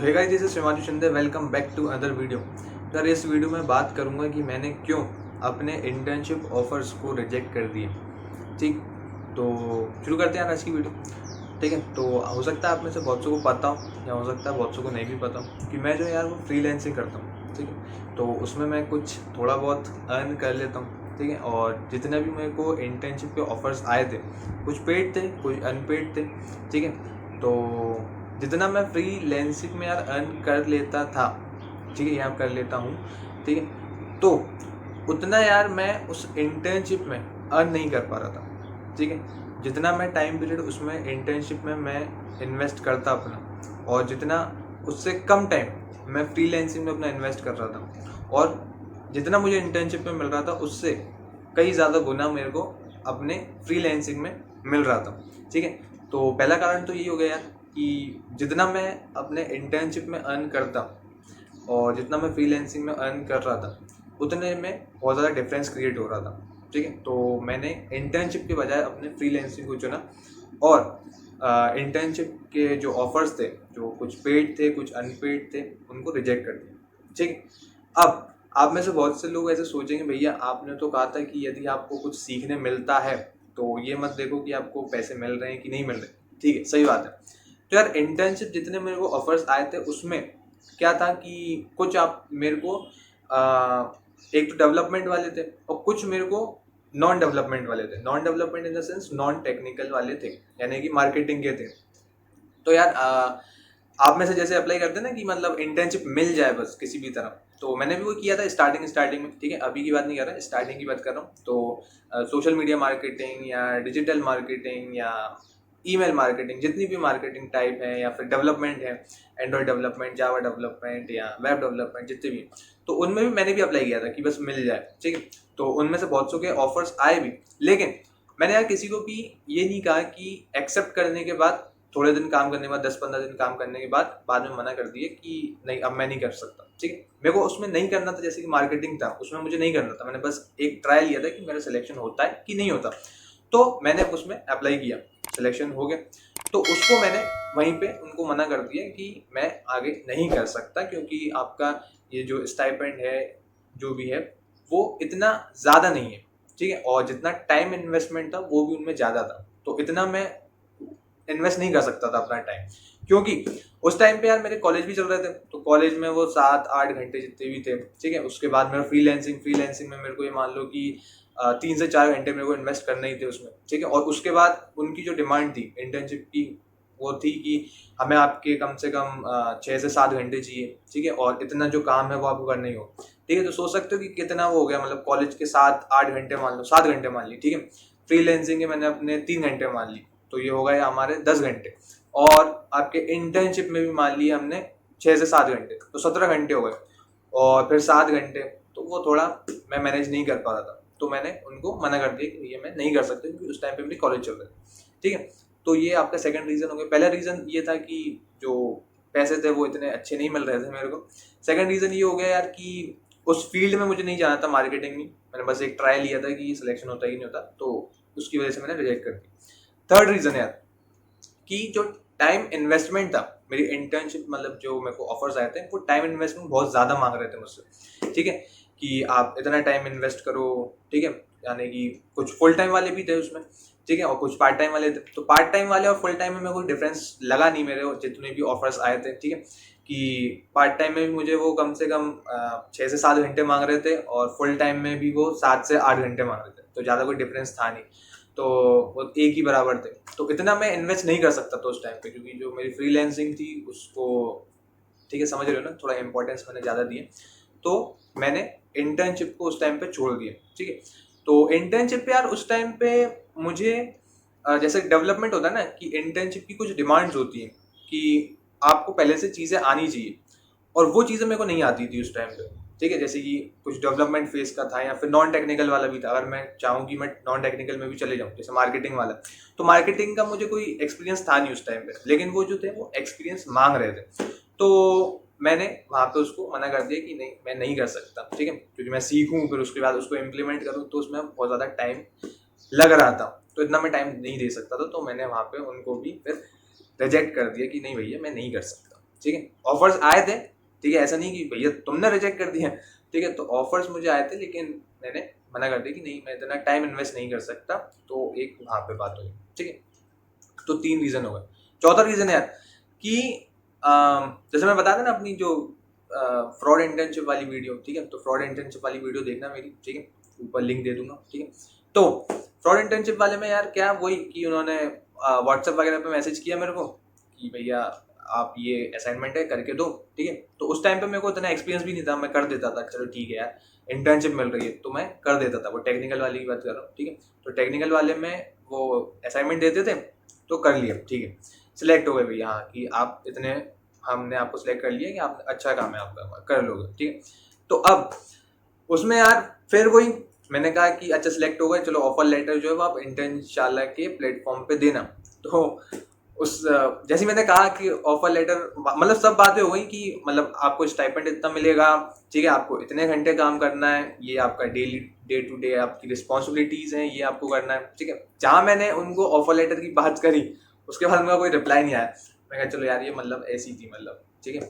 Hey guys, this is Shivanshu Shinde. Welcome back to other video. यार इस video में बात करूंगा कि मैंने क्यों अपने इंटर्नशिप ऑफर्स को रिजेक्ट कर दिए। ठीक, तो शुरू करते हैं यार आज की वीडियो। ठीक है, तो हो सकता है आप में से बहुत सौ को पता हो या हो सकता है बहुत सौ को नहीं भी पता हो कि मैं जो यार वो फ्रीलैंसिंग करता हूँ। ठीक है, तो उसमें मैं कुछ थोड़ा बहुत अर्न कर लेता हूँ। ठीक है, और जितने भी मेरे को इंटर्नशिप के ऑफर्स आए थे, कुछ पेड थे कुछ अनपेड थे। ठीक है, तो जितना मैं फ्रीलैंसिंग में यार अर्न कर लेता था, ठीक है, यहाँ कर लेता हूँ, ठीक है, तो उतना यार मैं उस इंटर्नशिप में अर्न नहीं कर पा रहा था। ठीक है, जितना मैं टाइम पीरियड उसमें इंटर्नशिप में मैं इन्वेस्ट करता अपना, और जितना उससे कम टाइम मैं फ्रीलैंसिंग में अपना इन्वेस्ट कर रहा था, और जितना मुझे इंटर्नशिप में मिल रहा था उससे कई ज़्यादा गुना मेरे को अपने फ्रीलैंसिंग में मिल रहा था। ठीक है, तो पहला कारण तो यही हो गया यार कि जितना मैं अपने इंटर्नशिप में अर्न करता और जितना मैं फ्रीलैंसिंग में अर्न कर रहा था, उतने में बहुत ज़्यादा डिफरेंस क्रिएट हो रहा था। ठीक है, तो मैंने इंटर्नशिप के बजाय अपने फ्रीलैंसिंग को चुना, और इंटर्नशिप के जो ऑफर्स थे, जो कुछ पेड थे कुछ अनपेड थे, उनको रिजेक्ट कर दिया। ठीक है, अब आप में से बहुत से लोग ऐसे सोचेंगे, भैया आपने तो कहा था कि यदि आपको कुछ सीखने मिलता है तो ये मत देखो कि आपको पैसे मिल रहे हैं कि नहीं मिल रहे। ठीक है, सही बात है। तो यार इंटर्नशिप जितने मेरे को ऑफर्स आए थे उसमें क्या था कि कुछ आप मेरे को एक तो डेवलपमेंट वाले थे और कुछ मेरे को नॉन डेवलपमेंट वाले थे। Non development in the sense non technical वाले थे, यानी कि मार्केटिंग के थे। तो यार आप में से जैसे अप्लाई करते हैं ना कि मतलब इंटर्नशिप मिल जाए बस किसी भी तरह, तो मैंने भी वो किया था स्टार्टिंग में। ठीक है, अभी की बात नहीं कर रहा, स्टार्टिंग की बात कर रहा हूँ। तो सोशल मीडिया मार्केटिंग या डिजिटल मार्केटिंग या ईमेल मार्केटिंग, जितनी भी मार्केटिंग टाइप है, या फिर डेवलपमेंट है, एंड्रॉयड डेवलपमेंट, जावा डेवलपमेंट या वेब डेवलपमेंट, जितने भी, तो उनमें भी मैंने भी अप्लाई किया था कि बस मिल जाए। ठीक है, तो उनमें से बहुत सौ के ऑफर्स आए भी, लेकिन मैंने यार किसी को भी ये नहीं कहा कि एक्सेप्ट करने के बाद, थोड़े दिन काम करने के बाद, 10-15 दिन काम करने के बाद में मना कर दिए कि नहीं अब मैं नहीं कर सकता। ठीक है, मेरे को उसमें नहीं करना था। जैसे कि मार्केटिंग था, उसमें मुझे नहीं करना था। मैंने बस एक ट्रायल लिया था कि मेरा सिलेक्शन होता है कि नहीं होता, तो मैंने उसमें अप्लाई किया, सिलेक्शन हो गया। तो उसको मैंने वहीं पे उनको मना कर दिया कि मैं आगे नहीं कर सकता, क्योंकि आपका ये जो स्टाइपेंड है, जो भी है, वो इतना ज़्यादा नहीं है। ठीक है, और जितना टाइम इन्वेस्टमेंट था वो भी उनमें ज़्यादा था, तो इतना मैं इन्वेस्ट नहीं कर सकता था अपना टाइम, क्योंकि उस टाइम पे यार मेरे कॉलेज भी चल रहे थे। तो कॉलेज में वो 7-8 घंटे जितने भी थे, ठीक है, उसके बाद मेरा फ्रीलैंसिंग में मेरे को ये मान लो कि 3 से 4 घंटे मेरे को इन्वेस्ट करने ही थे उसमें। ठीक है, और उसके बाद उनकी जो डिमांड थी इंटर्नशिप की, वो थी कि हमें आपके कम से कम 6 से 7 घंटे चाहिए। ठीक है, और इतना जो काम है वो आपको करना ही हो। ठीक है, तो सोच सकते हो कि कितना वो हो गया, मतलब कॉलेज के 7-8 घंटे मान लो, 7 घंटे मान ली। ठीक है, फ्रीलैंसिंग के मैंने अपने 3 घंटे मान ली, तो ये हो गए हमारे 10 घंटे। और आपके इंटर्नशिप में भी मान लिए हमने 6 से 7 घंटे, तो 17 घंटे हो गए। और फिर 7 घंटे, तो वो थोड़ा मैं मैनेज नहीं कर पा रहा था, तो मैंने उनको मना कर दिया कि ये मैं नहीं कर सकता, क्योंकि उस टाइम पे मेरी कॉलेज चल रही थी। ठीक है, तो ये आपका सेकंड रीज़न हो गया। पहला रीज़न ये था कि जो पैसे थे वो इतने अच्छे नहीं मिल रहे थे मेरे को। सेकंड रीज़न ये हो गया यार कि उस फील्ड में मुझे नहीं जाना था, मार्केटिंग में। मैंने बस एक ट्रायल लिया था कि सिलेक्शन होता है कि नहीं होता, तो उसकी वजह से मैंने रिजेक्ट कर दिया। थर्ड रीज़न यार कि जो टाइम इन्वेस्टमेंट था, मेरी इंटर्नशिप मतलब जो मेरे को ऑफर्स आए थे, वो टाइम इन्वेस्टमेंट बहुत ज़्यादा मांग रहे थे मुझसे। ठीक है, कि आप इतना टाइम इन्वेस्ट करो। ठीक है, यानी कि कुछ फुल टाइम वाले भी थे उसमें। ठीक है, और कुछ पार्ट टाइम वाले थे। तो पार्ट टाइम वाले और फुल टाइम में मेरे को डिफरेंस लगा नहीं मेरे जितने भी ऑफर्स आए थे। ठीक है, कि पार्ट टाइम में भी मुझे वो कम से कम 6 से 7 घंटे मांग रहे थे, और फुल टाइम में भी वो 7 से 8 घंटे मांग रहे थे, तो ज़्यादा कोई डिफरेंस था नहीं, तो वो एक ही बराबर थे। तो इतना मैं इन्वेस्ट नहीं कर सकता था उस टाइम पे, क्योंकि जो मेरी फ्रीलैंसिंग थी उसको, ठीक है, समझ रहे हो ना, थोड़ा इंपॉर्टेंस मैंने ज़्यादा दिए, तो मैंने इंटर्नशिप को उस टाइम पे छोड़ दिया। ठीक है, तो इंटर्नशिप पे यार उस टाइम पे मुझे जैसे डेवलपमेंट होता है ना, कि इंटर्नशिप की कुछ डिमांड्स होती हैं कि आपको पहले से चीज़ें आनी चाहिए, और वो चीज़ें मेरे को नहीं आती थी उस टाइम पे। ठीक है, जैसे कि कुछ डेवलपमेंट फेस का था, या फिर नॉन टेक्निकल वाला भी था। अगर मैं चाहूँ कि मैं नॉन टेक्निकल में भी चले जाऊँ, जैसे मार्केटिंग वाला, तो मार्केटिंग का मुझे कोई एक्सपीरियंस था नहीं उस टाइम पे, लेकिन वो जो थे वो एक्सपीरियंस मांग रहे थे। तो मैंने वहाँ पे उसको मना कर दिया कि नहीं, मैं नहीं कर सकता। ठीक है, क्योंकि मैं सीखूँ फिर उसके बाद उसको इम्प्लीमेंट करूँ, तो उसमें बहुत ज़्यादा टाइम लग रहा था, तो इतना मैं टाइम नहीं दे सकता था। तो मैंने वहाँ पे उनको भी फिर रिजेक्ट कर दिया कि नहीं भैया मैं नहीं कर सकता। ठीक है। ऑफर्स आए थे, ठीक है, ऐसा नहीं कि भैया तुमने रिजेक्ट कर दिया, ठीक है। तो ऑफर्स मुझे आए थे, लेकिन मैंने मना कर दिया कि नहीं, मैं इतना टाइम इन्वेस्ट नहीं कर सकता। तो एक वहाँ पे बात हुई, ठीक है। तो 3 रीज़न हो गए। चौथा रीज़न है यार कि जैसे मैं बताया था ना अपनी जो फ्रॉड इंटर्नशिप वाली वीडियो, ठीक है। तो फ्रॉड इंटर्नशिप वाली वीडियो देखना मेरी, ठीक है, ऊपर लिंक दे दूंगा, ठीक है। तो फ्रॉड इंटर्नशिप वाले में यार क्या वही कि उन्होंने व्हाट्सएप वगैरह पे मैसेज किया मेरे को कि भैया आप ये असाइनमेंट है करके दो, ठीक है। तो उस टाइम पे मेरे को इतना एक्सपीरियंस भी नहीं था, मैं कर देता था, चलो ठीक है यार इंटर्नशिप मिल रही है तो मैं कर देता था। वो टेक्निकल वाली की बात कर रहा हूँ, ठीक है। तो टेक्निकल वाले में वो असाइनमेंट देते थे तो कर लिया, ठीक है। सिलेक्ट हो गए भैया, हाँ कि आप इतने, हमने आपको सिलेक्ट कर लिया कि आप अच्छा काम है आपका, कर लोगे, ठीक है। तो अब उसमें यार फिर वही मैंने कहा कि अच्छा सिलेक्ट हो गए, चलो ऑफर लेटर जो है वो आप इंटर्नशाला के प्लेटफॉर्म पे देना। तो उस जैसे मैंने कहा कि ऑफर लेटर मतलब सब बातें हो गई कि मतलब आपको स्टाइपेंड इतना मिलेगा, ठीक है, आपको इतने घंटे काम करना है, ये आपका डेली डे टू डे आपकी रिस्पॉन्सिबिलिटीज हैं, ये आपको करना है, ठीक है। जहाँ मैंने उनको ऑफर लेटर की बात करी उसके बाद उनका कोई रिप्लाई नहीं आया। मैं कहा चलो यार ये मतलब ऐसी थी, मतलब ठीक है,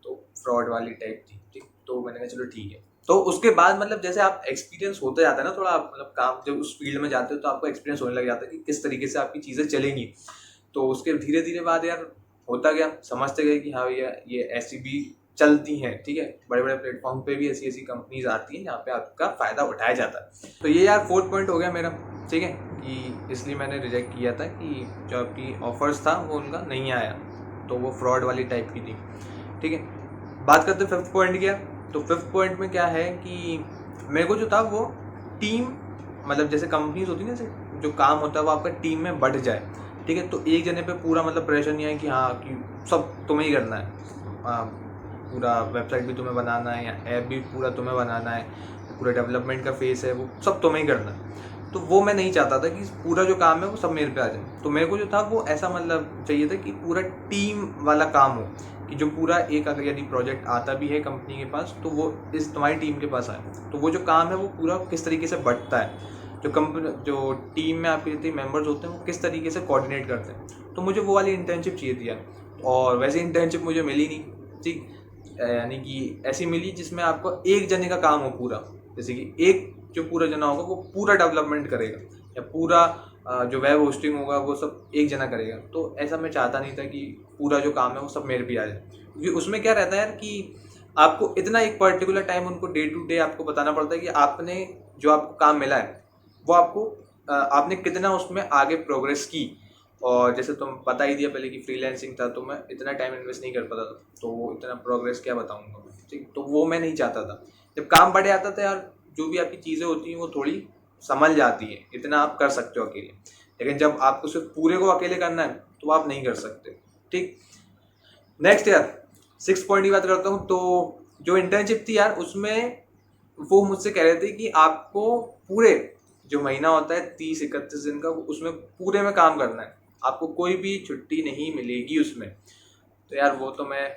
तो फ्रॉड वाली टाइप थी, ठीक। तो मैंने कहा चलो ठीक है। तो उसके बाद मतलब जैसे आप एक्सपीरियंस होते जाता है ना थोड़ा, आप मतलब काम जब उस फील्ड में जाते हो तो आपको एक्सपीरियंस होने लग जाता है कि किस तरीके से आपकी चीज़ें चलेंगी। तो उसके धीरे धीरे बाद यार होता गया, समझते गए कि हाँ भैया ये ऐसी भी चलती हैं, ठीक है। बड़े बड़े प्लेटफॉर्म पे भी ऐसी ऐसी कंपनीज आती हैं जहाँ पे आपका फ़ायदा उठाया जाता है। तो ये यार 4th पॉइंट हो गया मेरा, ठीक है, कि इसलिए मैंने रिजेक्ट किया था कि जो आपकी ऑफर्स था वो उनका नहीं आया, तो वो फ्रॉड वाली टाइप की थी, ठीक है। बात करते 5th पॉइंट क्या, तो 5th पॉइंट में क्या है कि मेरे को जो था वो टीम, मतलब जैसे कंपनीज होती है ना, जैसे जो काम होता है वो आपका टीम में बढ़ जाए, ठीक है। तो एक जने पे पूरा मतलब प्रेशर नहीं है कि हाँ कि सब तुम्हें ही करना है, पूरा वेबसाइट भी तुम्हें बनाना है या ऐप भी पूरा तुम्हें बनाना है, पूरा डेवलपमेंट का फेस है वो सब तुम्हें ही करना है। तो वो मैं नहीं चाहता था कि पूरा जो काम है वो सब मेरे पे आ जाए। तो मेरे को जो था वो ऐसा मतलब चाहिए था कि पूरा टीम वाला काम हो, कि जो पूरा एक अगर यदि प्रोजेक्ट आता भी है कंपनी के पास तो वो इस तुम्हारी टीम के पास आए, तो वो जो काम है वो पूरा किस तरीके से बढ़ता है, जो कंपनी जो टीम में आपके जितने मेंबर्स होते हैं वो किस तरीके से कोऑर्डिनेट करते हैं। तो मुझे वो वाली इंटर्नशिप चाहिए थी यार, और वैसे इंटर्नशिप मुझे मिली नहीं, ठीक। यानी कि ऐसी मिली जिसमें आपको एक जने का काम हो पूरा, जैसे कि एक जो पूरा जना होगा वो पूरा डेवलपमेंट करेगा या पूरा जो वेब होस्टिंग होगा वो सब एक जना करेगा। तो ऐसा मैं चाहता नहीं था कि पूरा जो काम है वो सब मेरे पे आ जाए, क्योंकि उसमें क्या रहता है यार कि आपको इतना एक पर्टिकुलर टाइम उनको डे टू डे आपको बताना पड़ता है कि आपने जो आपको काम मिला है वो आपको आपने कितना उसमें आगे प्रोग्रेस की। और जैसे तुम बता ही दिया पहले कि फ्रीलांसिंग था तो मैं इतना टाइम इन्वेस्ट नहीं कर पाता था, तो वो इतना प्रोग्रेस क्या बताऊंगा मैं, ठीक। तो वो मैं नहीं चाहता था। जब काम बढ़े आता था यार जो भी आपकी चीज़ें होती हैं वो थोड़ी संभल जाती है, इतना आप कर सकते हो अकेले, लेकिन जब आपको सिर्फ पूरे को अकेले करना है तो आप नहीं कर सकते, ठीक। नेक्स्ट यार 6th पॉइंट की बात करता हूँ। तो जो इंटर्नशिप थी यार उसमें वो मुझसे कह रहे थे कि आपको पूरे जो महीना होता है 30-31 दिन का उसमें पूरे में काम करना है, आपको कोई भी छुट्टी नहीं मिलेगी उसमें। तो यार वो तो मैं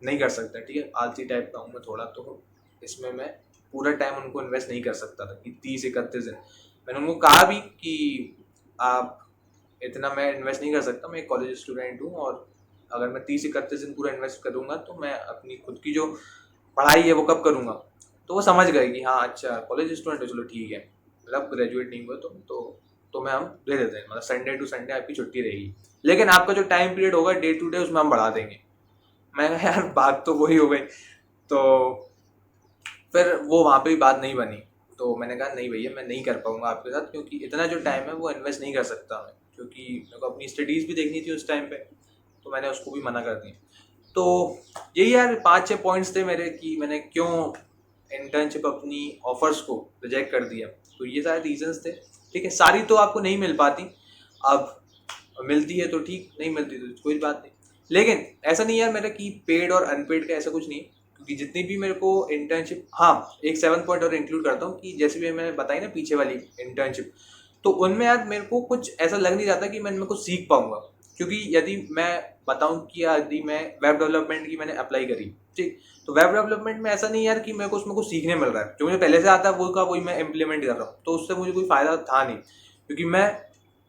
नहीं कर सकता, ठीक है, आलसी टाइप का हूँ मैं थोड़ा, तो इसमें मैं पूरा टाइम उनको इन्वेस्ट नहीं कर सकता था कि 30-31 दिन। मैंने उनको कहा भी कि आप इतना मैं इन्वेस्ट नहीं कर सकता, मैं एक कॉलेज स्टूडेंट हूँ, और अगर मैं 30-31 दिन पूरा इन्वेस्ट करूँगा तो मैं अपनी खुद की जो पढ़ाई है वो कब करूँगा। तो वो समझ गए कि हाँ अच्छा कॉलेज स्टूडेंट हो, चलो ठीक है, मतलब ग्रेजुएट नहीं हुए तो मैं हम दे देते हैं, मतलब संडे टू संडे आपकी छुट्टी रहेगी, लेकिन आपका जो टाइम पीरियड होगा डे टू डे उसमें हम बढ़ा देंगे। मैं यार बात तो वही हो गई। तो फिर वो वहाँ पे भी बात नहीं बनी, तो मैंने कहा नहीं भैया मैं नहीं कर पाऊँगा आपके साथ, क्योंकि इतना जो टाइम है वो इन्वेस्ट नहीं कर सकता मैं, क्योंकि मेरे को अपनी स्टडीज़ भी देखनी थी उस टाइम पे, तो मैंने उसको भी मना कर दिया। तो यही यार 5-6 पॉइंट्स थे मेरे कि मैंने क्यों इंटर्नशिप अपनी ऑफर्स को रिजेक्ट कर दिया। तो ये सारे रीजंस थे, ठीक है। सारी तो आपको नहीं मिल पाती, अब मिलती है तो ठीक, नहीं मिलती तो कोई बात नहीं। लेकिन ऐसा नहीं यार मेरा कि पेड और अनपेड का ऐसा कुछ नहीं, क्योंकि जितनी भी मेरे को इंटर्नशिप, हाँ एक 7 पॉइंट और इंक्लूड करता हूँ कि जैसे भी मैंने बताई ना पीछे वाली इंटर्नशिप, तो उनमें यार मेरे को कुछ ऐसा लग नहीं जाता कि मैं इनमें कुछ सीख पाऊंगा। क्योंकि यदि मैं बताऊं कि यदि मैं वेब डेवलपमेंट की मैंने अप्लाई करी, ठीक, तो वेब डेवलपमेंट में ऐसा नहीं यार कि मेरे को उसमें कुछ सीखने मिल रहा है, जो मुझे पहले से आता है वो का वही मैं इम्प्लीमेंट कर रहा हूँ, तो उससे मुझे कोई फ़ायदा था नहीं, क्योंकि मैं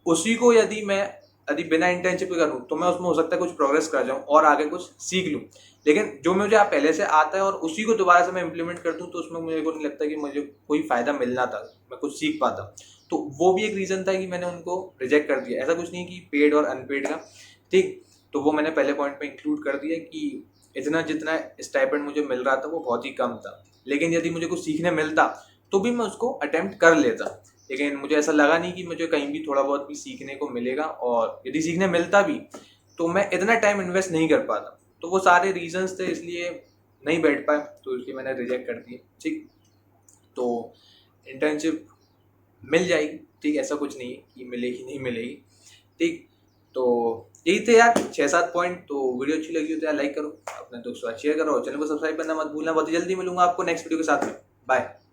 उसी को यदि मैं यदि बिना इंटर्नशिप के करूँ तो मैं उसमें हो सकता है कुछ प्रोग्रेस कर जाऊँ और आगे कुछ सीख लूँ, लेकिन जो मुझे आप पहले से आता है और उसी को दोबारा से मैं इम्प्लीमेंट कर दूँ तो उसमें मुझे को नहीं लगता कि मुझे कोई फ़ायदा मिलना था, मैं कुछ सीख पाता। तो वो भी एक रीज़न था कि मैंने उनको रिजेक्ट कर दिया। ऐसा कुछ नहीं कि पेड और अनपेड का, ठीक। तो वो मैंने पहले पॉइंट में इंक्लूड कर दिया कि इतना जितना स्टाइपेंड मुझे मिल रहा था वो बहुत ही कम था, लेकिन यदि मुझे कुछ सीखने मिलता तो भी मैं उसको अटेम्प्ट कर लेता। लेकिन मुझे ऐसा लगा नहीं कि मुझे कहीं भी थोड़ा बहुत भी सीखने को मिलेगा, और यदि सीखने मिलता भी तो मैं इतना टाइम इन्वेस्ट नहीं कर पाता। तो वो सारे रीजंस थे, इसलिए नहीं बैठ पाए, तो इसलिए मैंने रिजेक्ट कर दिया, ठीक। तो इंटर्नशिप मिल जाएगी, ठीक, ऐसा कुछ नहीं है कि मिलेगी नहीं मिलेगी, ठीक। तो यही थे यार 6-7 पॉइंट। तो वीडियो अच्छी लगी हो तो यार लाइक करो, अपने दोस्तों के साथ शेयर करो, चैनल को सब्सक्राइब करना मत भूलना। बहुत जल्दी मिलूंगा आपको नेक्स्ट वीडियो के साथ में। बाय।